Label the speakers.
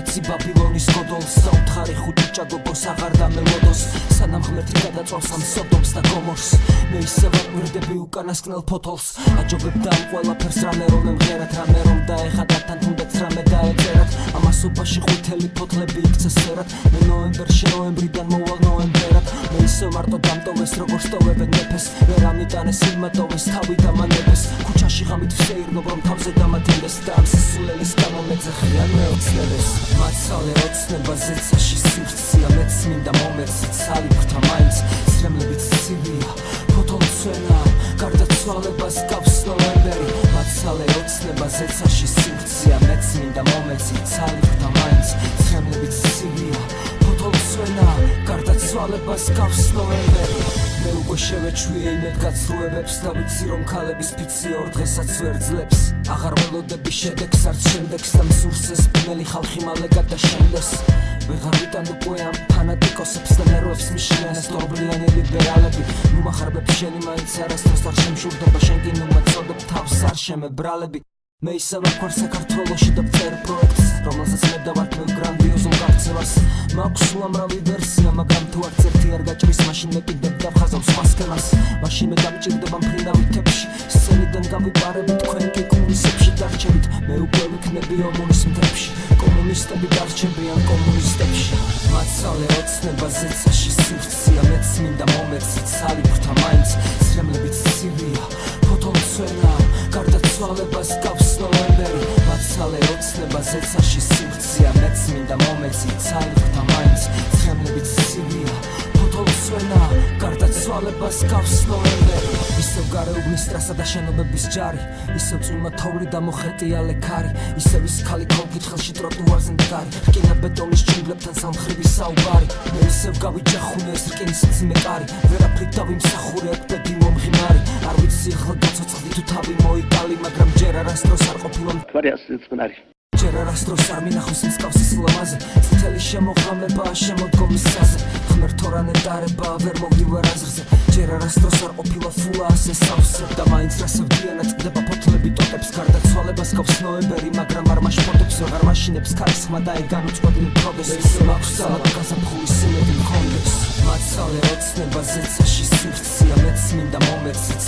Speaker 1: კაცი ბაბილონის გოდოლს საუთხარი ხუჭიჭა გოგოს აღარ დამელოდოს სანამ ღმერთი გადაწვავს ამ სოდომს და გომორს მე ისევ აკვირდები უკანასკნელ ფოთოლს აჯობებდა ამ ყველაფერს რამე რომ ემღერათ რამე რომ დაეხატათ ან თუნდაც რამე დაეწერათ ამასობაში ყვითელი ფოთლები იქცა სერად მე ნოემბერში ნოემბრიდან მოვალ ნოემბერად მე ისევ მარტო დამტოვეს როგორ სტოვებენ მეფეს ვერ ამიტანეს იმატოვეს თავი დამანებეს ქუჩაში ღამით ვსეირნობ რომ თავზე დამატენდეს და ამ სისულელის გამო მეძახიან მეოცნებეს მაცალე ოცნება ზეცაში სივრცეა მეც მინდა მომეცი ცალი ბრთა მაინც სრემლებიც ცივია ფოთოლცვენა გარდაცვალებას გავს ნოემბერი მაცალე ოცნება ზეცაში სივრცეა მეც მინდა მომეცი ცალი ბრთა მაინც სრემლებიც ცივია ფოთოლცვენა გარდაცვალებას გავს ნოემბერი მე უკვე შევეჩვიე იმედ გაცრუებებს და ვიცი რომ ქალების ფიცი ორ დღესაც ვერ ძლებს აღარ ველოდები შედეგს არც შემდეგს და მსურსეს ბნელი ხალხი მალე გადაშენდეს ვეღარ ვიტან უკვე ამ ფანატიკოსებს და ნერვებს მიშლიან სწორბლიანი ლიბერალები ნუ მახარბებ შენი მაინც არასდროს არ შემშურდება შენ კი ნუ მაწოდებ თავს არ შემებრალები მე ისევ ვარ საქართველოში და ვწერ პროექტს რომელსაც მე დავარქმევ გრანდიოზულ გაქცევას მაქვს უამრავი ვერსია მაგრამ თუ არც ერთი არ გაჭრის მაშინ მე კიდევ დავხაზავ სხვა სქემას მაშინ მე დამჭირდება მფრინავი თებში სცენიდან გავიპარები თქვენ კი კუნისებში დარჩებით მე უკვე ვიქნები ომონის მთებში კომუნისტები დარჩებიან კომუნისტებში მაცალე ოცნება ზეცაში სივრცეა მეც მინდა მომეცი ცალი ბრთა მაინც სრემლებიც ცივია ფოთოლცვენა გარდაცვალებას გავს ნოემბერი მაცალე ოცნება ზეცაში სივრცეა მეც მინდა მომეცი ცალი ბრთა მაინც სრემლებიც ცივია ფოთოლცვენა გარდაცვალებას გავს ნოემბერი ისევ გარეუბნის ტრასა და შენობების ჯარი ისევ წვიმა თოვლი და მოხეტია ლექარი ისევ ის ქალი კონკით ხელში ტროტუარზე მდგარი რკინა ბეტონის ჯუნგლებთან სამხრივი საუბარი მე ისევ გავიჯახუნე ეს რკინის მძიმე კარი ვერაფრით დავიმსახურე აქ ბედი მომღიმარი არ ვიცი ახლა გაცოცხლდი თუ თავი მოიკალი მაგრამ ჯერ არასდროს არ ყოფილა მთვარე ასე წყნარი ჯერ არასდროს არ მინახავს მსგავსი სილამაზე წითელი შემოღამებაა შემოდგომის საზზე ღმერთო რა ნეტარებაა ვერ მოგივარ აზრზე ჯერ არასდროს არ ყოფილა ფულა ასე სავსე და მაინც რასევდიანად წყდება ფოთლები ტოტებს გარდაცვალებას გავს ნოემბერი მაგრამ არ მაშფოთებს ვეღარ მაშინებს ქარისხმა და ეგ განუწყვეტლი პროგრესი ისე მაქვს ძალად გაზაფხული სიმედი მქონდეს მაცალე ოცნება ზეცაში სივრცეა მეც მინდა მომეცი